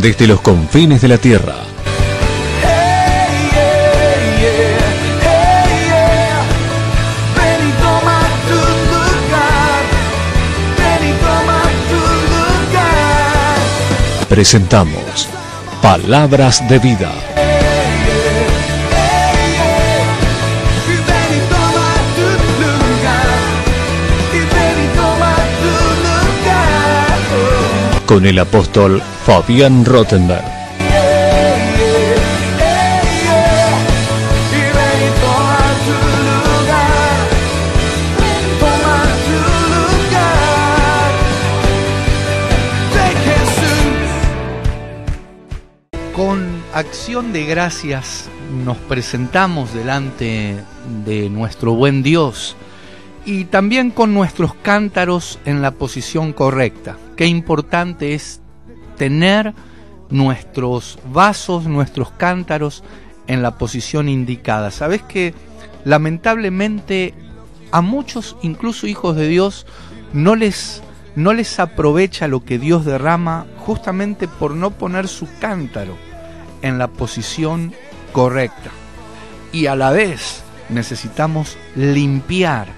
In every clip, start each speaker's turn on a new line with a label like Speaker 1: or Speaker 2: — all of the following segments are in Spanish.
Speaker 1: desde los confines de la tierra. Presentamos Palabras de Vida. Con el apóstol Fabián Rottenberg.
Speaker 2: Con acción de gracias nos presentamos delante de nuestro buen Dios y también con nuestros cántaros en la posición correcta. Qué importante es tener nuestros vasos, nuestros cántaros en la posición indicada. Sabes que lamentablemente a muchos, incluso hijos de Dios, no les aprovecha lo que Dios derrama justamente por no poner su cántaro en la posición correcta. Y a la vez necesitamos limpiar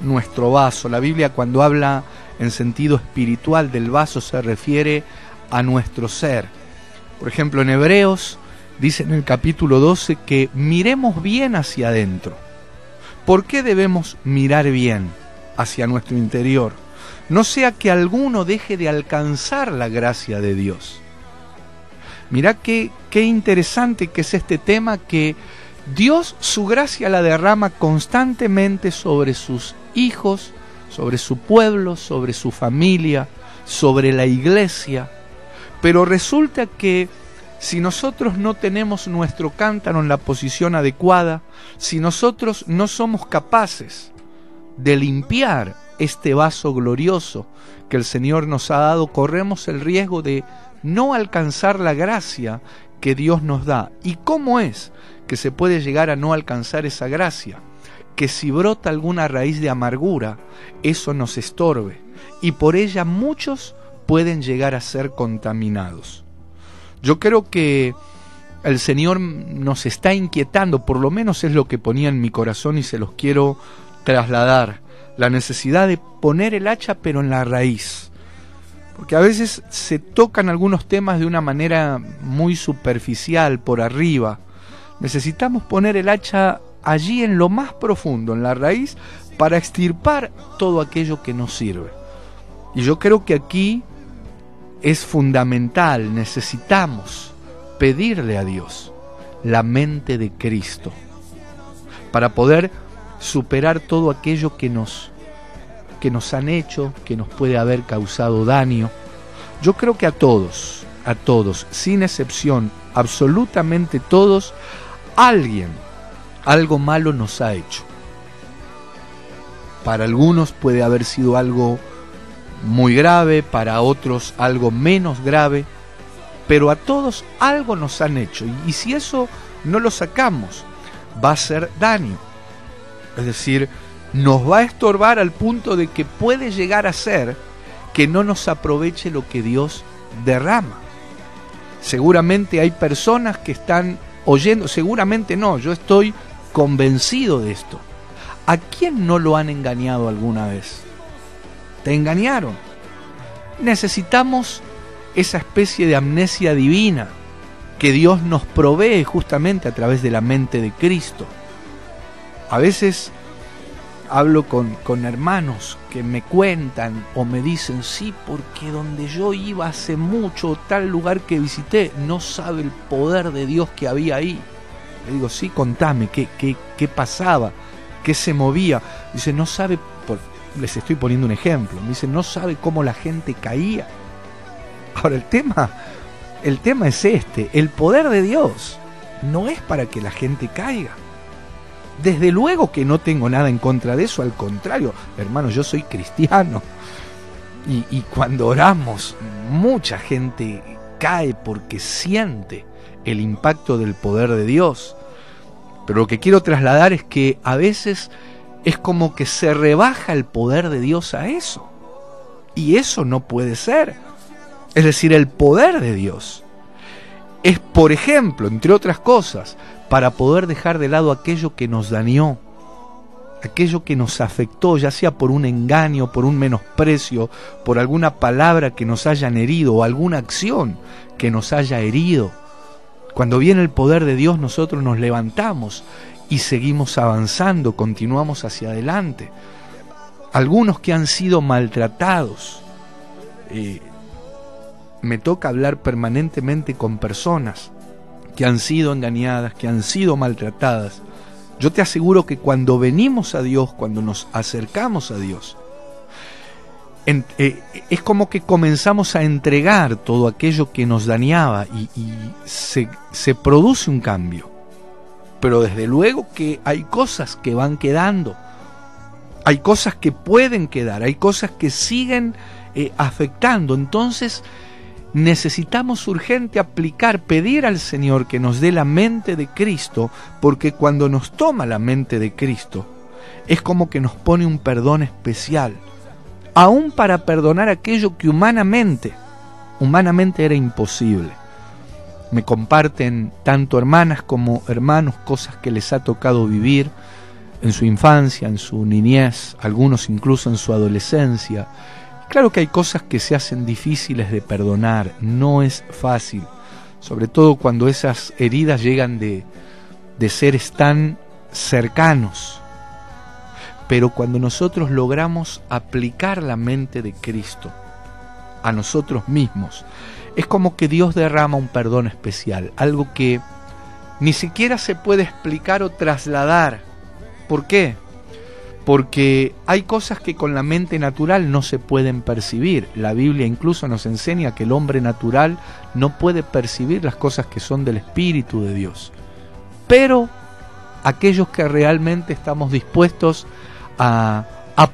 Speaker 2: nuestro vaso. La Biblia, cuando habla en sentido espiritual del vaso, se refiere a nuestro ser. Por ejemplo, en Hebreos dice en el capítulo 12 que miremos bien hacia adentro. ¿Por qué debemos mirar bien hacia nuestro interior? No sea que alguno deje de alcanzar la gracia de Dios. Mirá qué interesante que es este tema, que Dios su gracia la derrama constantemente sobre sus hijos, sobre su pueblo, sobre su familia, sobre la iglesia. Pero resulta que si nosotros no tenemos nuestro cántaro en la posición adecuada, si nosotros no somos capaces de limpiar este vaso glorioso que el Señor nos ha dado, corremos el riesgo de no alcanzar la gracia que Dios nos da. ¿Y cómo es que se puede llegar a no alcanzar esa gracia? Que si brota alguna raíz de amargura, eso nos estorbe, y por ella muchos pueden llegar a ser contaminados. Yo creo que el Señor nos está inquietando, por lo menos es lo que ponía en mi corazón y se los quiero trasladar, la necesidad de poner el hacha pero en la raíz. Porque a veces se tocan algunos temas de una manera muy superficial, por arriba. Necesitamos poner el hacha allí en lo más profundo, en la raíz, para extirpar todo aquello que nos sirve. Y yo creo que aquí es fundamental, necesitamos pedirle a Dios la mente de Cristo para poder superar todo aquello que nos han hecho, que nos puede haber causado daño. Yo creo que a todos, sin excepción, absolutamente todos, algo malo nos ha hecho. Para algunos puede haber sido algo muy grave, para otros algo menos grave, pero a todos algo nos han hecho, y si eso no lo sacamos, va a hacer daño. Es decir, nos va a estorbar al punto de que puede llegar a ser que no nos aproveche lo que Dios derrama. Seguramente hay personas que están oyendo, seguramente no, yo estoy convencido de esto. ¿A quién no lo han engañado alguna vez? ¿Te engañaron? Necesitamos esa especie de amnesia divina que Dios nos provee justamente a través de la mente de Cristo. A veces hablo con hermanos que me cuentan o me dicen, sí, porque donde yo iba hace mucho, tal lugar que visité, no sabe el poder de Dios que había ahí. Le digo, sí, contame, ¿qué pasaba? ¿Qué se movía? Dice, no sabe, les estoy poniendo un ejemplo, me dice, no sabe cómo la gente caía. Ahora, el tema es este, el poder de Dios no es para que la gente caiga. Desde luego que no tengo nada en contra de eso, al contrario, hermano, yo soy cristiano y cuando oramos mucha gente cae porque siente el impacto del poder de Dios. Pero lo que quiero trasladar es que a veces es como que se rebaja el poder de Dios a eso, y eso no puede ser. Es decir, el poder de Dios es, por ejemplo, entre otras cosas, para poder dejar de lado aquello que nos dañó, aquello que nos afectó, ya sea por un engaño, por un menosprecio, por alguna palabra que nos hayan herido o alguna acción que nos haya herido. Cuando viene el poder de Dios, nosotros nos levantamos y seguimos avanzando, continuamos hacia adelante. Algunos que han sido maltratados, me toca hablar permanentemente con personas que han sido engañadas, que han sido maltratadas. Yo te aseguro que cuando venimos a Dios, cuando nos acercamos a Dios, es como que comenzamos a entregar todo aquello que nos dañaba y se produce un cambio. Pero desde luego que hay cosas que van quedando, hay cosas que pueden quedar, hay cosas que siguen afectando. Entonces necesitamos urgente pedir al Señor que nos dé la mente de Cristo, porque cuando nos toma la mente de Cristo, es como que nos pone un perdón especial, aún para perdonar aquello que humanamente era imposible. Me comparten tanto hermanas como hermanos cosas que les ha tocado vivir en su infancia, en su niñez, algunos incluso en su adolescencia. Claro que hay cosas que se hacen difíciles de perdonar, no es fácil, sobre todo cuando esas heridas llegan de seres tan cercanos. Pero cuando nosotros logramos aplicar la mente de Cristo a nosotros mismos, es como que Dios derrama un perdón especial, algo que ni siquiera se puede explicar o trasladar. ¿Por qué? Porque hay cosas que con la mente natural no se pueden percibir. La Biblia incluso nos enseña que el hombre natural no puede percibir las cosas que son del Espíritu de Dios. Pero aquellos que realmente estamos dispuestos a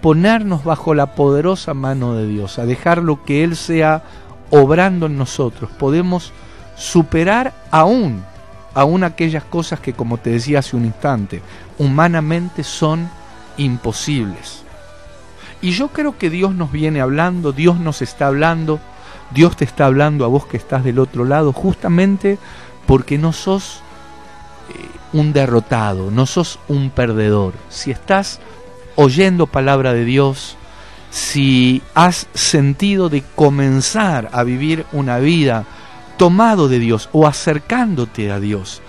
Speaker 2: ponernos bajo la poderosa mano de Dios, a dejar lo que Él sea obrando en nosotros, podemos superar aún aquellas cosas que, como te decía hace un instante, humanamente son imposibles. Y yo creo que Dios nos viene hablando, Dios nos está hablando, Dios te está hablando a vos que estás del otro lado, justamente porque no sos un derrotado, no sos un perdedor. Si estás oyendo palabra de Dios, si has sentido de comenzar a vivir una vida tomado de Dios o acercándote a Dios,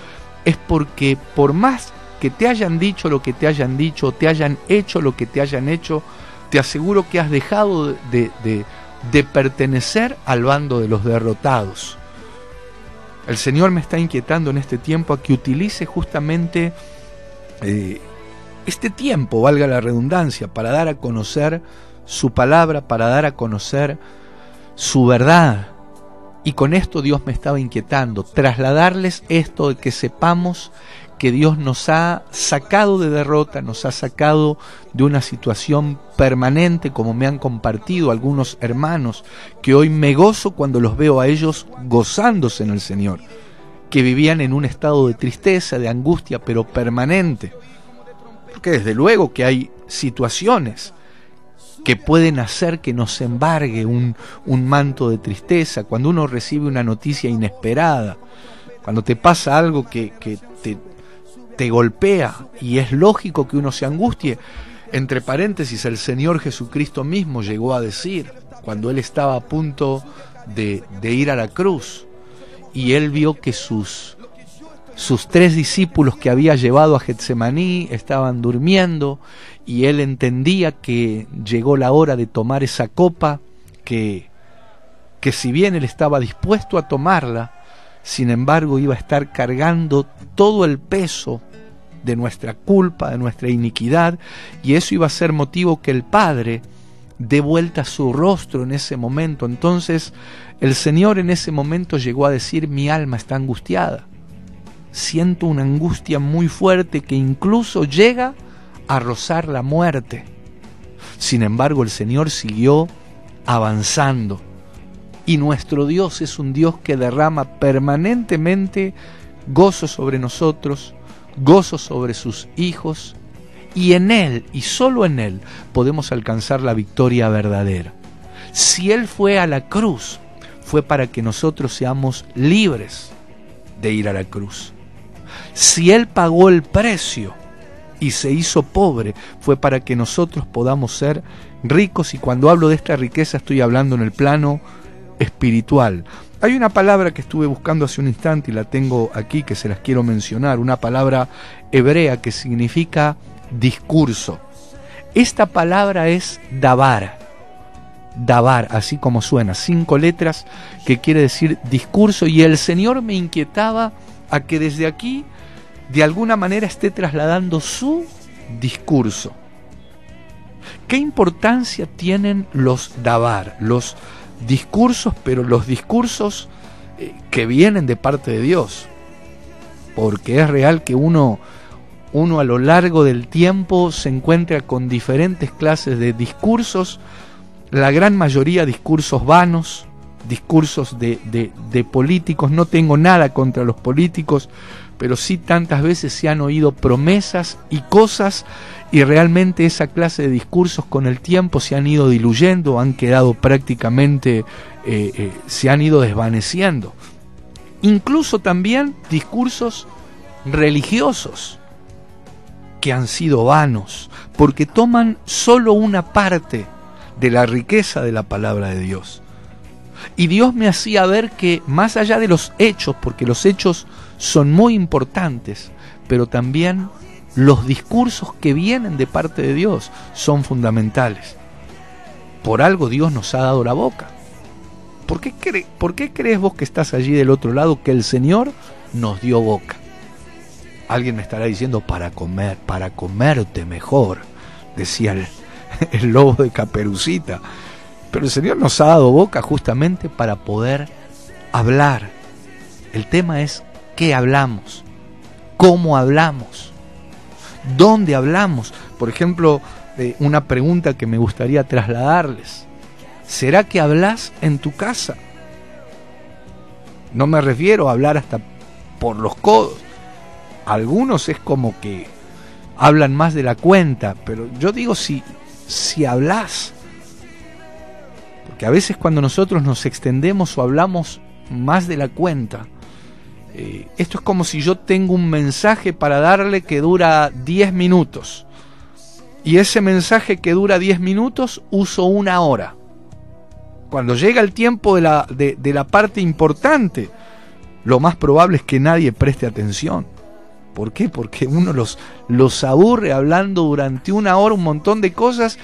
Speaker 2: es porque por más que te hayan dicho lo que te hayan dicho, o te hayan hecho lo que te hayan hecho, te aseguro que has dejado de pertenecer al bando de los derrotados. El Señor me está inquietando en este tiempo a que utilice justamente este tiempo, valga la redundancia, para dar a conocer su palabra, para dar a conocer su verdad. Y con esto Dios me estaba inquietando, trasladarles esto de que sepamos que Dios nos ha sacado de derrota, nos ha sacado de una situación permanente, como me han compartido algunos hermanos, que hoy me gozo cuando los veo a ellos gozándose en el Señor, que vivían en un estado de tristeza, de angustia, pero permanente. Porque desde luego que hay situaciones que pueden hacer que nos embargue un manto de tristeza, cuando uno recibe una noticia inesperada, cuando te pasa algo que te golpea, y es lógico que uno se angustie. Entre paréntesis, el Señor Jesucristo mismo llegó a decir, cuando Él estaba a punto de ir a la cruz, y Él vio que sus 3 discípulos que había llevado a Getsemaní estaban durmiendo, y Él entendía que llegó la hora de tomar esa copa, que si bien Él estaba dispuesto a tomarla, sin embargo iba a estar cargando todo el peso de nuestra culpa, de nuestra iniquidad, y eso iba a ser motivo que el Padre dé vuelta su rostro en ese momento. Entonces el Señor en ese momento llegó a decir: mi alma está angustiada, siento una angustia muy fuerte que incluso llega a rozar la muerte. Sin embargo, el Señor siguió avanzando. Y nuestro Dios es un Dios que derrama permanentemente gozo sobre nosotros, gozo sobre sus hijos, y en Él, y solo en Él, podemos alcanzar la victoria verdadera. Si Él fue a la cruz, fue para que nosotros seamos libres de ir a la cruz. Si Él pagó el precio y se hizo pobre, fue para que nosotros podamos ser ricos, y cuando hablo de esta riqueza estoy hablando en el plano espiritual. Hay una palabra que estuve buscando hace un instante y la tengo aquí, que se las quiero mencionar, una palabra hebrea que significa discurso. Esta palabra es davar, así como suena, 5 letras que quiere decir discurso, y el Señor me inquietaba a que desde aquí de alguna manera esté trasladando su discurso. ¿Qué importancia tienen los davar, los discursos, pero los discursos que vienen de parte de Dios? Porque es real que uno a lo largo del tiempo se encuentra con diferentes clases de discursos, la gran mayoría discursos vanos, discursos de políticos. No tengo nada contra los políticos, pero sí tantas veces se han oído promesas y cosas, y realmente esa clase de discursos con el tiempo se han ido diluyendo, han quedado prácticamente, se han ido desvaneciendo. Incluso también discursos religiosos que han sido vanos, porque toman solo una parte de la riqueza de la palabra de Dios. Y Dios me hacía ver que más allá de los hechos, porque los hechos son muy importantes, pero también los discursos que vienen de parte de Dios son fundamentales. Por algo Dios nos ha dado la boca. ¿Por qué crees vos que estás allí del otro lado que el Señor nos dio boca? Alguien me estará diciendo, para comerte mejor, decía el lobo de Caperucita. Pero el Señor nos ha dado boca justamente para poder hablar. El tema es qué hablamos, cómo hablamos, dónde hablamos. Por ejemplo, una pregunta que me gustaría trasladarles: ¿será que hablas en tu casa? No me refiero a hablar hasta por los codos. Algunos es como que hablan más de la cuenta, pero yo digo si hablas. Porque a veces cuando nosotros nos extendemos o hablamos más de la cuenta, esto es como si yo tengo un mensaje para darle que dura 10 minutos. Y ese mensaje que dura 10 minutos uso 1 hora. Cuando llega el tiempo de la parte importante, lo más probable es que nadie preste atención. ¿Por qué? Porque uno los aburre hablando durante 1 hora un montón de cosas,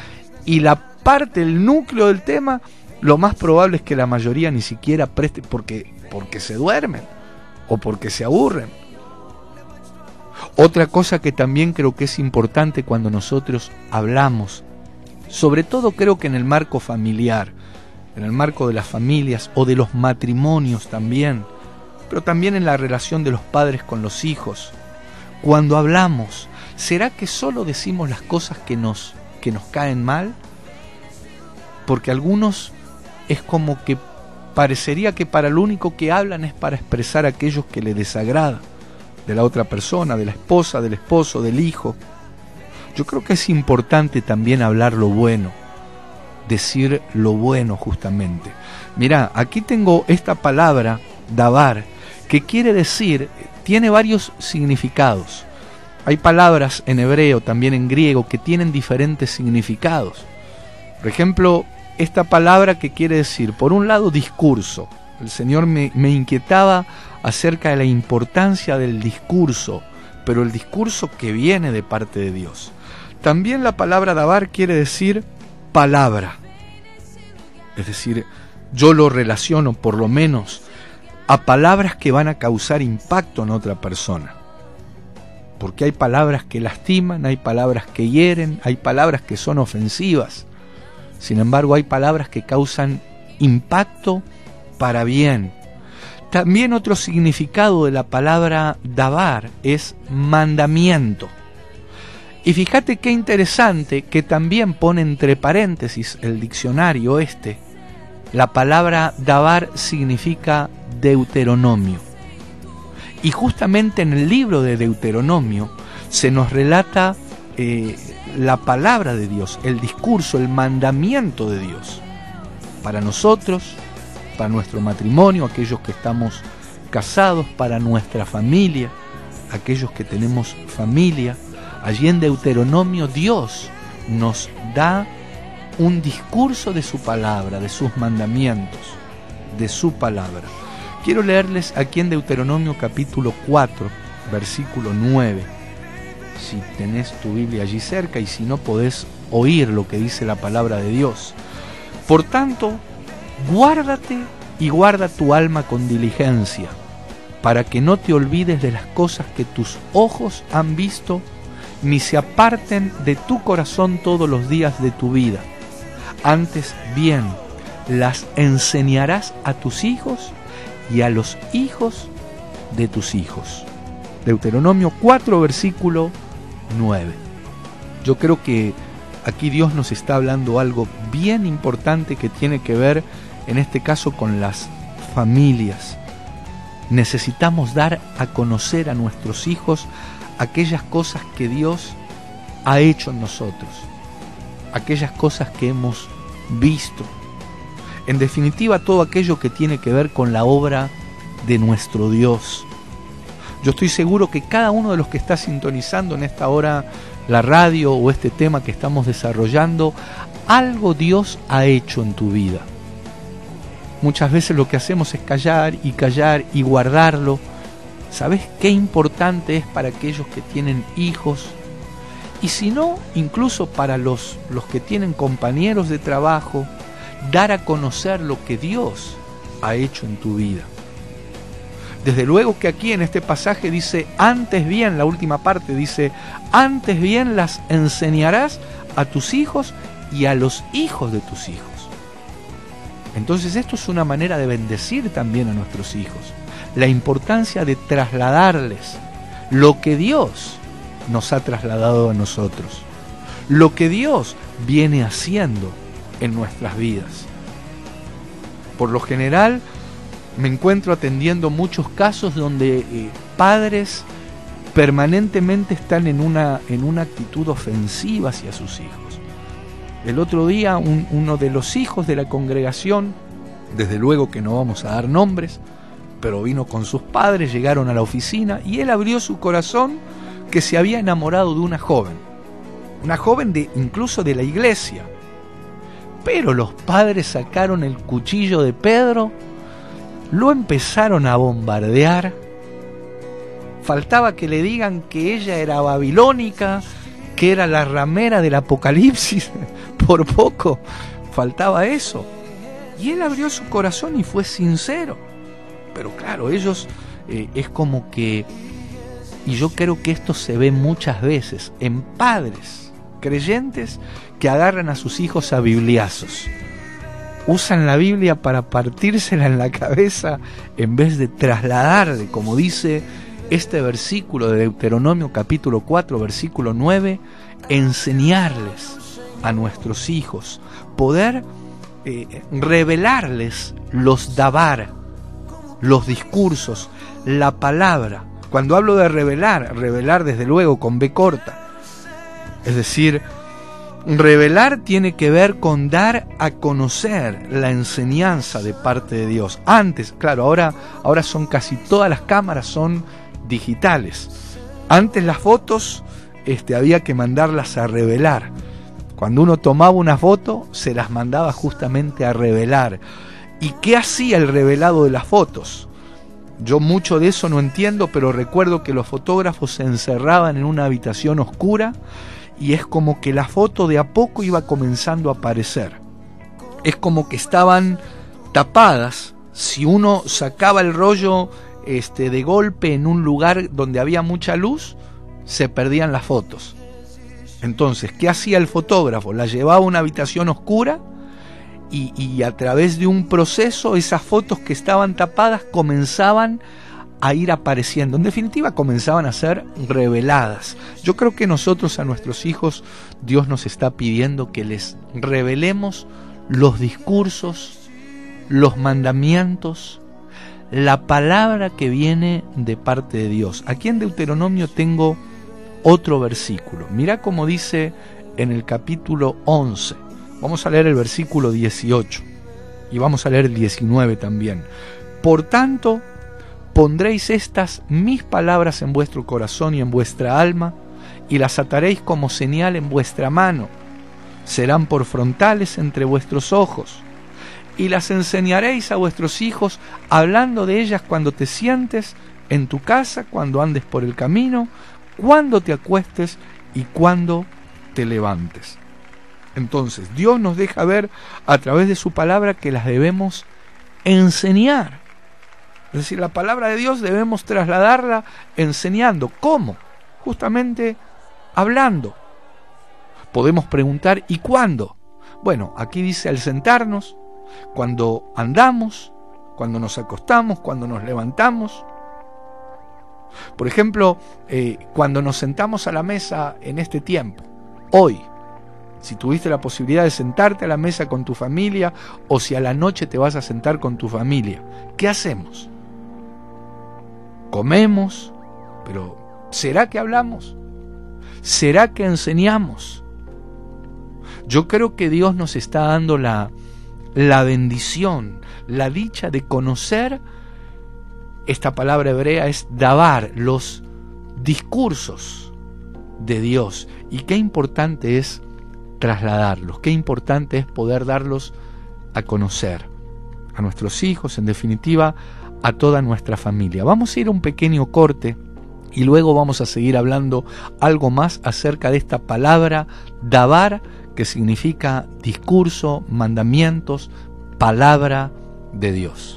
Speaker 2: y la parte, el núcleo del tema, lo más probable es que la mayoría ni siquiera preste, porque se duermen o porque se aburren. Otra cosa que también creo que es importante cuando nosotros hablamos, sobre todo creo que en el marco familiar, en el marco de las familias o de los matrimonios también, pero también en la relación de los padres con los hijos, cuando hablamos, ¿será que solo decimos las cosas que nos caen mal? Porque algunos es como que parecería que para lo único que hablan es para expresar aquellos que les desagrada de la otra persona, de la esposa, del esposo, del hijo. Yo creo que es importante también hablar lo bueno, decir lo bueno justamente. Mirá, aquí tengo esta palabra, davar, que quiere decir, tiene varios significados. Hay palabras en hebreo, también en griego, que tienen diferentes significados. Por ejemplo, esta palabra que quiere decir, por un lado, discurso. El Señor me inquietaba acerca de la importancia del discurso, pero el discurso que viene de parte de Dios. También la palabra davar quiere decir palabra. Es decir, yo lo relaciono por lo menos a palabras que van a causar impacto en otra persona. Porque hay palabras que lastiman, hay palabras que hieren, hay palabras que son ofensivas. Sin embargo, hay palabras que causan impacto para bien. También otro significado de la palabra davar es mandamiento. Y fíjate qué interesante que también pone entre paréntesis el diccionario la palabra davar significa Deuteronomio. Y justamente en el libro de Deuteronomio se nos relata la palabra de Dios, el discurso, el mandamiento de Dios para nosotros, para nuestro matrimonio, aquellos que estamos casados, para nuestra familia, aquellos que tenemos familia. Allí en Deuteronomio Dios nos da un discurso de su palabra, de sus mandamientos, de su palabra. Quiero leerles aquí en Deuteronomio capítulo 4, versículo 9. Si tenés tu Biblia allí cerca y si no podés oír lo que dice la palabra de Dios. Por tanto, guárdate y guarda tu alma con diligencia, para que no te olvides de las cosas que tus ojos han visto, ni se aparten de tu corazón todos los días de tu vida. Antes bien, las enseñarás a tus hijos y a los hijos de tus hijos. Deuteronomio 4, versículo 9. Yo creo que aquí Dios nos está hablando algo bien importante que tiene que ver, en este caso, con las familias. Necesitamos dar a conocer a nuestros hijos aquellas cosas que Dios ha hecho en nosotros, aquellas cosas que hemos visto. En definitiva, todo aquello que tiene que ver con la obra de nuestro Dios. Yo estoy seguro que cada uno de los que está sintonizando en esta hora la radio o este tema que estamos desarrollando, algo Dios ha hecho en tu vida. Muchas veces lo que hacemos es callar y guardarlo. ¿Sabes qué importante es para aquellos que tienen hijos? Y si no, incluso para los que tienen compañeros de trabajo, dar a conocer lo que Dios ha hecho en tu vida. Desde luego que aquí en este pasaje dice, antes bien, la última parte dice, antes bien las enseñarás a tus hijos y a los hijos de tus hijos. Entonces esto es una manera de bendecir también a nuestros hijos. La importancia de trasladarles lo que Dios nos ha trasladado a nosotros, lo que Dios viene haciendo en nuestras vidas. Por lo general, me encuentro atendiendo muchos casos donde padres permanentemente están en una actitud ofensiva hacia sus hijos. El otro día uno de los hijos de la congregación, desde luego que no vamos a dar nombres, pero vino con sus padres, llegaron a la oficina y él abrió su corazón que se había enamorado de una joven incluso de la iglesia. Pero los padres sacaron el cuchillo de Pedro, lo empezaron a bombardear. Faltaba que le digan que ella era babilónica, que era la ramera del Apocalipsis. Por poco faltaba eso. Y él abrió su corazón y fue sincero. Pero claro, ellos es como que, y yo creo que esto se ve muchas veces en padres creyentes que agarran a sus hijos a bibliazos. Usan la Biblia para partírsela en la cabeza en vez de trasladarle, como dice este versículo de Deuteronomio capítulo 4, versículo 9, enseñarles a nuestros hijos, poder revelarles los dabar, los discursos, la palabra. Cuando hablo de revelar desde luego con B corta. Es decir, revelar tiene que ver con dar a conocer la enseñanza de parte de Dios. Antes, claro, ahora son casi todas las cámaras son digitales. Antes las fotos había que mandarlas a revelar. Cuando uno tomaba una foto, se las mandaba justamente a revelar. ¿Y qué hacía el revelado de las fotos? Yo mucho de eso no entiendo, pero recuerdo que los fotógrafos se encerraban en una habitación oscura y es como que la foto de a poco iba comenzando a aparecer. Es como que estaban tapadas. Si uno sacaba el rollo de golpe en un lugar donde había mucha luz, se perdían las fotos. Entonces, ¿qué hacía el fotógrafo? La llevaba a una habitación oscura y a través de un proceso esas fotos que estaban tapadas comenzaban a ir apareciendo. En definitiva, comenzaban a ser reveladas. Yo creo que nosotros a nuestros hijos Dios nos está pidiendo que les revelemos los discursos, los mandamientos, la palabra que viene de parte de Dios. Aquí en Deuteronomio tengo otro versículo. Mirá cómo dice en el capítulo 11. Vamos a leer el versículo 18 y vamos a leer el 19 también. Por tanto, pondréis estas mis palabras en vuestro corazón y en vuestra alma, y las ataréis como señal en vuestra mano. Serán por frontales entre vuestros ojos, y las enseñaréis a vuestros hijos, hablando de ellas cuando te sientes en tu casa, cuando andes por el camino, cuando te acuestes y cuando te levantes. Entonces, Dios nos deja ver a través de su palabra que las debemos enseñar. Es decir, la palabra de Dios debemos trasladarla enseñando. ¿Cómo? Justamente hablando. Podemos preguntar, ¿y cuándo? Bueno, aquí dice al sentarnos, cuando andamos, cuando nos acostamos, cuando nos levantamos. Por ejemplo, cuando nos sentamos a la mesa en este tiempo, hoy, si tuviste la posibilidad de sentarte a la mesa con tu familia, o si a la noche te vas a sentar con tu familia, ¿qué hacemos? Comemos, pero ¿será que hablamos? ¿Será que enseñamos? Yo creo que Dios nos está dando la bendición, la dicha de conocer. Esta palabra hebrea es davar, los discursos de Dios. Y qué importante es trasladarlos, qué importante es poder darlos a conocer a nuestros hijos, en definitiva, a toda nuestra familia. Vamos a ir a un pequeño corte y luego vamos a seguir hablando algo más acerca de esta palabra davar, que significa discurso, mandamientos, palabra de Dios.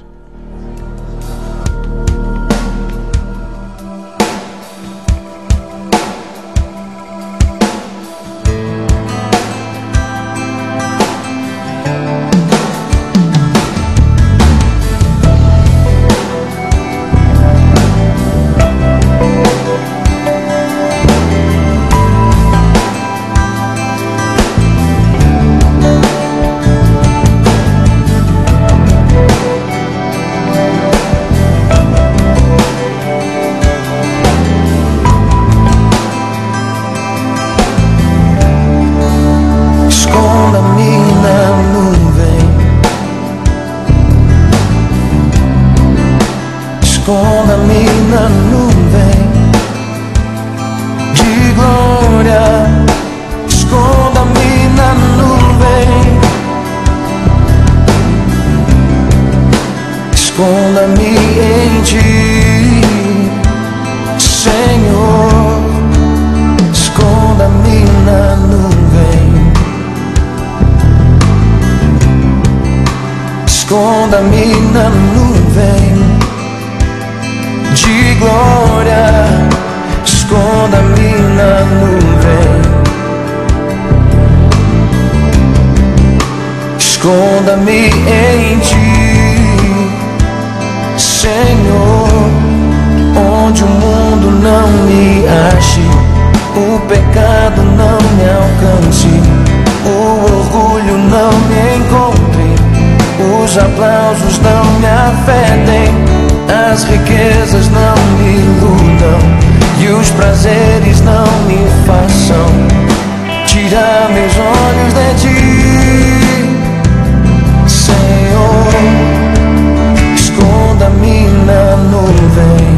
Speaker 3: Esconda-me na nuvem de glória, esconda-me na nuvem, esconda-me em ti, Senhor, esconda-me na nuvem, esconda-me na nuvem de glória, esconda-me na nuvem, esconda-me em ti, Senhor, onde o mundo não me ache, o pecado não me alcance, o orgulho não me encontre, os aplausos não me afetem, as riquezas não me iludam e os prazeres não me façam tirar meus olhos de ti, Senhor, esconda-me na nuvem,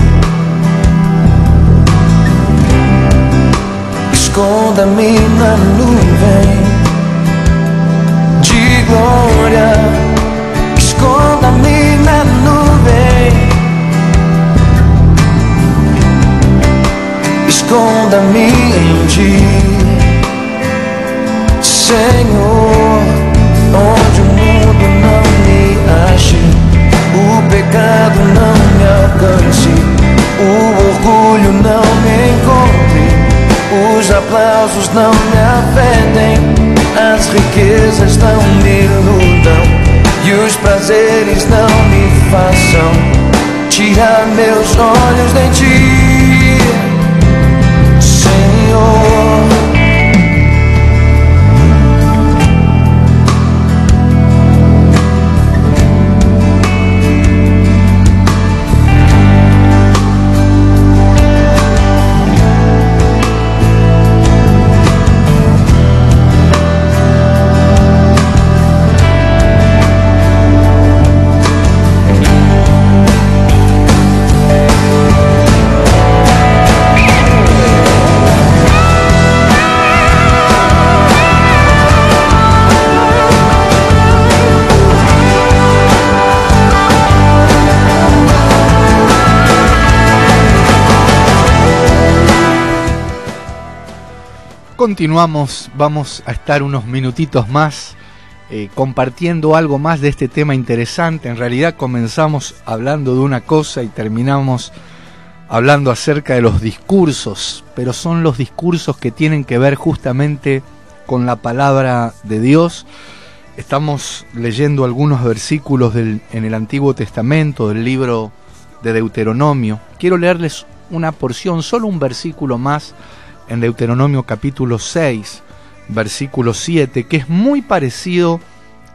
Speaker 3: esconda-me na nuvem de glória, esconda-me na nuvem, esconda-me em ti, Senhor, onde o mundo não me ache, o pecado não me alcance, o orgulho não me encontre, os aplausos não me afetem, as riquezas não me iludam e os prazeres não me façam tirar meus olhos de ti, Senhor.
Speaker 2: Continuamos, vamos a estar unos minutitos más compartiendo algo más de este tema interesante. En realidad comenzamos hablando de una cosa y terminamos hablando acerca de los discursos, pero son los discursos que tienen que ver justamente con la palabra de Dios. Estamos leyendo algunos versículos en el Antiguo Testamento, del libro de Deuteronomio. Quiero leerles una porción, solo un versículo más, en Deuteronomio capítulo 6, versículo 7, que es muy parecido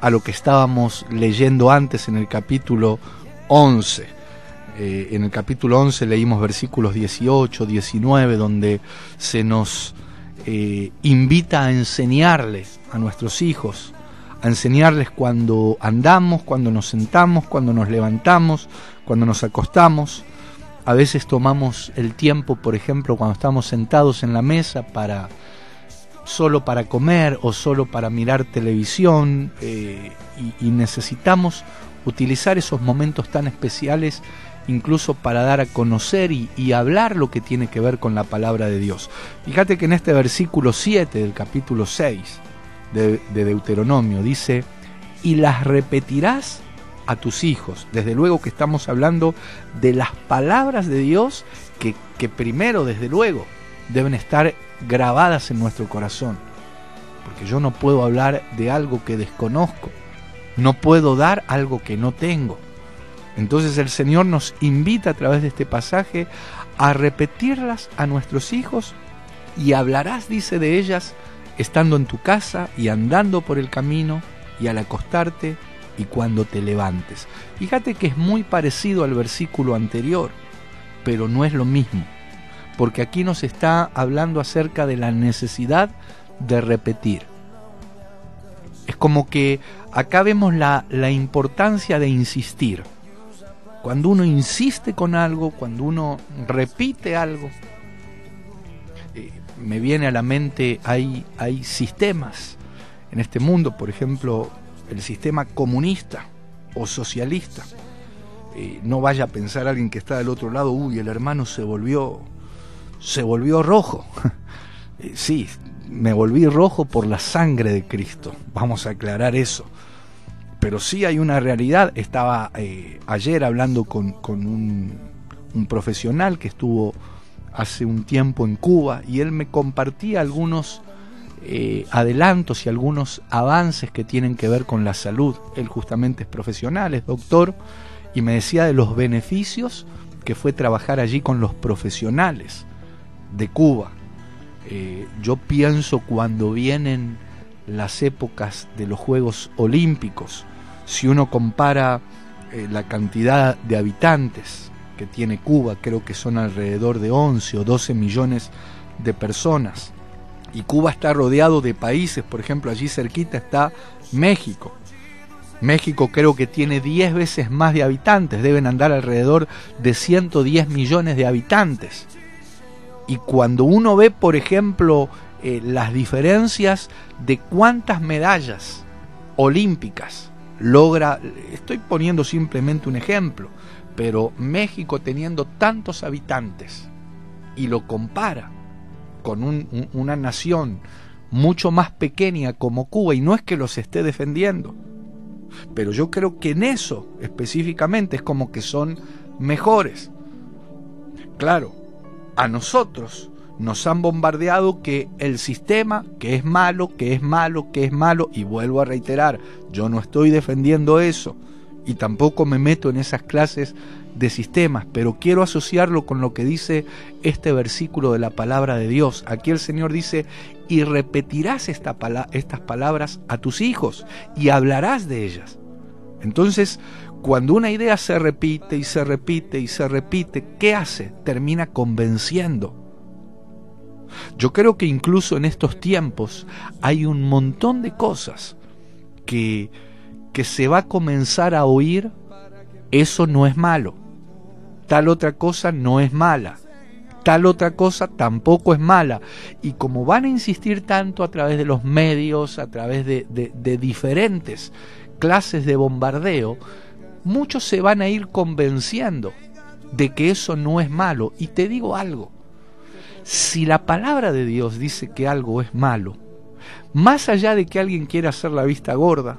Speaker 2: a lo que estábamos leyendo antes en el capítulo 11. En el capítulo 11 leímos versículos 18, 19, donde se nos invita a enseñarles a nuestros hijos, a enseñarles cuando andamos, cuando nos sentamos, cuando nos levantamos, cuando nos acostamos. A veces tomamos el tiempo, por ejemplo, cuando estamos sentados en la mesa solo para comer o solo para mirar televisión, y necesitamos utilizar esos momentos tan especiales incluso para dar a conocer y hablar lo que tiene que ver con la palabra de Dios. Fíjate que en este versículo 7 del capítulo 6 de Deuteronomio dice: y las repetirás a tus hijos. Desde luego que estamos hablando de las palabras de Dios que primero, desde luego, deben estar grabadas en nuestro corazón, porque yo no puedo hablar de algo que desconozco, no puedo dar algo que no tengo. Entonces el Señor nos invita a través de este pasaje a repetirlas a nuestros hijos, y hablarás, dice, de ellas estando en tu casa y andando por el camino y al acostarte y cuando te levantes. Fíjate que es muy parecido al versículo anterior, pero no es lo mismo, porque aquí nos está hablando acerca de la necesidad de repetir. Es como que acá vemos la importancia de insistir. Cuando uno insiste con algo, cuando uno repite algo, me viene a la mente, hay sistemas en este mundo, por ejemplo, el sistema comunista o socialista. No vaya a pensar alguien que está del otro lado: uy, el hermano se volvió rojo. Sí, me volví rojo por la sangre de Cristo, vamos a aclarar eso. Pero sí hay una realidad. Estaba ayer hablando con un profesional que estuvo hace un tiempo en Cuba, y él me compartía algunos adelantos y algunos avances que tienen que ver con la salud. Él justamente es profesional, es doctor, y me decía de los beneficios que fue trabajar allí con los profesionales de Cuba. Yo pienso cuando vienen las épocas de los Juegos Olímpicos, si uno compara la cantidad de habitantes que tiene Cuba, creo que son alrededor de 11 o 12 millones de personas, y Cuba está rodeado de países. Por ejemplo, allí cerquita está México. México creo que tiene 10 veces más de habitantes, deben andar alrededor de 110 millones de habitantes. Y cuando uno ve, por ejemplo, las diferencias de cuántas medallas olímpicas logra, estoy poniendo simplemente un ejemplo, pero México teniendo tantos habitantes y lo compara con una nación mucho más pequeña como Cuba, y no es que los esté defendiendo, pero yo creo que en eso específicamente es como que son mejores. Claro, a nosotros nos han bombardeado que el sistema, que es malo, que es malo, que es malo, y vuelvo a reiterar, yo no estoy defendiendo eso, y tampoco me meto en esas clases de sistemas, pero quiero asociarlo con lo que dice este versículo de la palabra de Dios. Aquí el Señor dice: y repetirás estas palabras a tus hijos, y hablarás de ellas. Entonces, cuando una idea se repite y se repite y se repite, ¿qué hace? Termina convenciendo. Yo creo que incluso en estos tiempos hay un montón de cosas que se va a comenzar a oír: eso no es malo, tal otra cosa no es mala, tal otra cosa tampoco es mala. Y como van a insistir tanto a través de los medios, a través de diferentes clases de bombardeo, muchos se van a ir convenciendo de que eso no es malo. Y te digo algo: si la palabra de Dios dice que algo es malo, más allá de que alguien quiera hacer la vista gorda,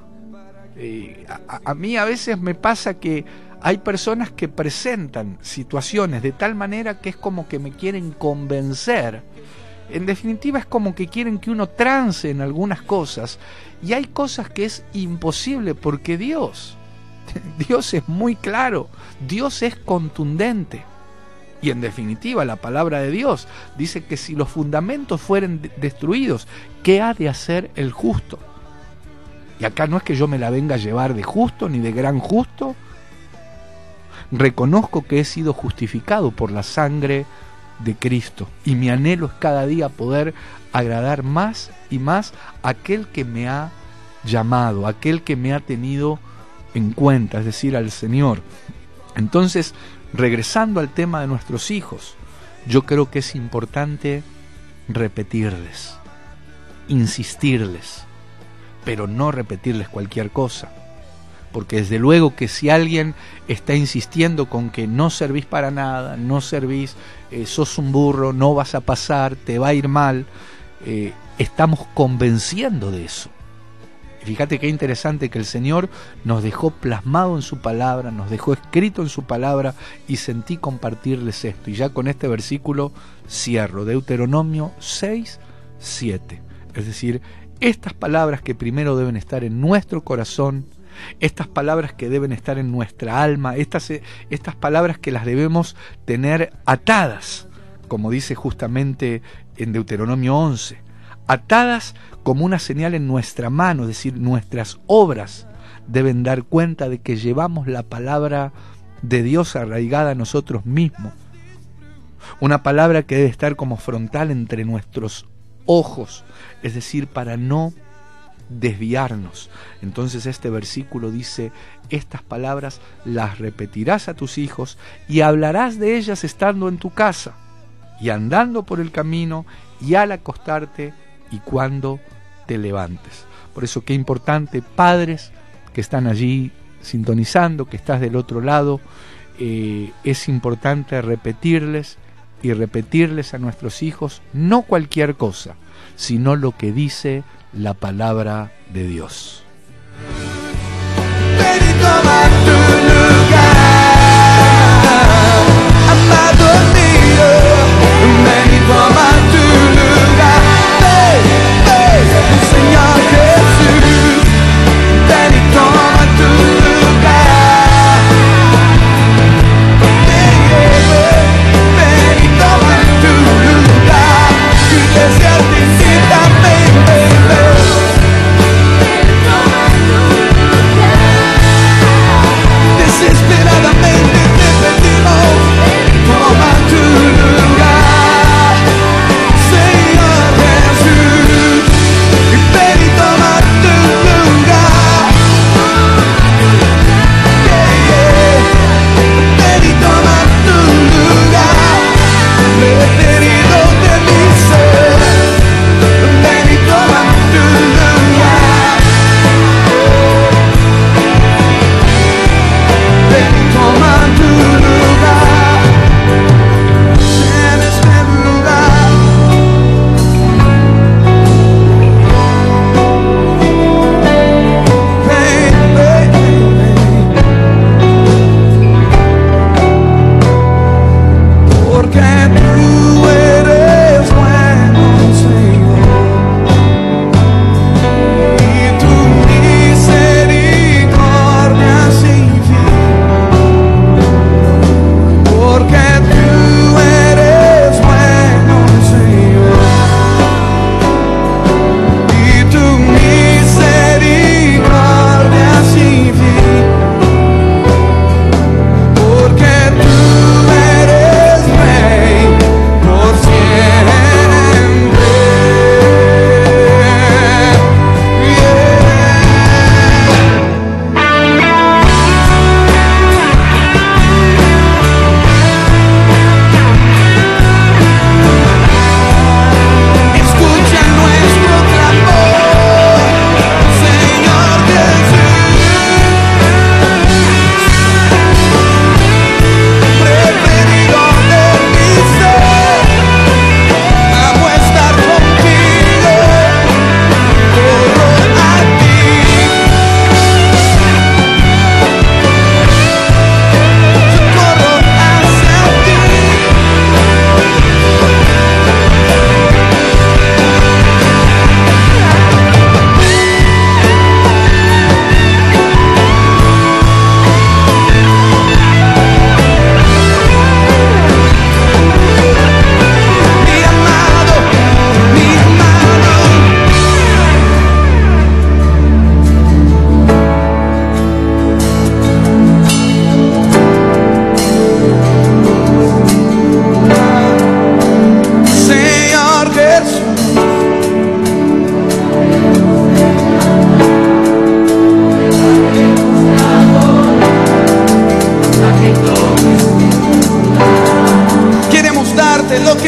Speaker 2: a mí a veces me pasa que hay personas que presentan situaciones de tal manera que es como que me quieren convencer. En definitiva es como que quieren que uno trance en algunas cosas, y hay cosas que es imposible porque Dios es muy claro, Dios es contundente. Y en definitiva la palabra de Dios dice que si los fundamentos fueren destruidos, ¿qué ha de hacer el justo? Y acá no es que yo me la venga a llevar de justo ni de gran justo. Reconozco que he sido justificado por la sangre de Cristo, y mi anhelo es cada día poder agradar más y más a aquel que me ha llamado, a aquel que me ha tenido en cuenta, es decir, al Señor. Entonces, regresando al tema de nuestros hijos, yo creo que es importante repetirles, insistirles, pero no repetirles cualquier cosa. Porque desde luego que si alguien está insistiendo con que no servís para nada, no servís, sos un burro, no vas a pasar, te va a ir mal, estamos convenciendo de eso. Fíjate qué interesante que el Señor nos dejó plasmado en su palabra, nos dejó escrito en su palabra, y sentí compartirles esto. Y ya con este versículo cierro, Deuteronomio 6:7. Es decir, estas palabras que primero deben estar en nuestro corazón, estas palabras que deben estar en nuestra alma, estas palabras que las debemos tener atadas, como dice justamente en Deuteronomio 11, atadas como una señal en nuestra mano, es decir, nuestras obras deben dar cuenta de que llevamos la palabra de Dios arraigada a nosotros mismos, una palabra que debe estar como frontal entre nuestros ojos, es decir, para no desviarnos. Entonces este versículo dice: estas palabras las repetirás a tus hijos y hablarás de ellas estando en tu casa y andando por el camino y al acostarte y cuando te levantes. Por eso qué importante, padres que están allí sintonizando, que estás del otro lado, es importante repetirles y repetirles a nuestros hijos no cualquier cosa, sino lo que dice la palabra de Dios.
Speaker 3: Ven y toma tu lugar, amado mío. Ven y toma tu lugar. Ven, Señor Jesús. Ven y toma tu lugar. Ven y toma tu lugar. Tu iglesia necesita, ven. Desesperadamente te pedimos, toma tu lugar.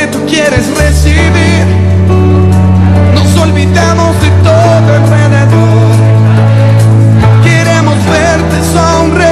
Speaker 3: que tú quieres recibir. Nos olvidamos de todo alrededor. Queremos verte sonreír.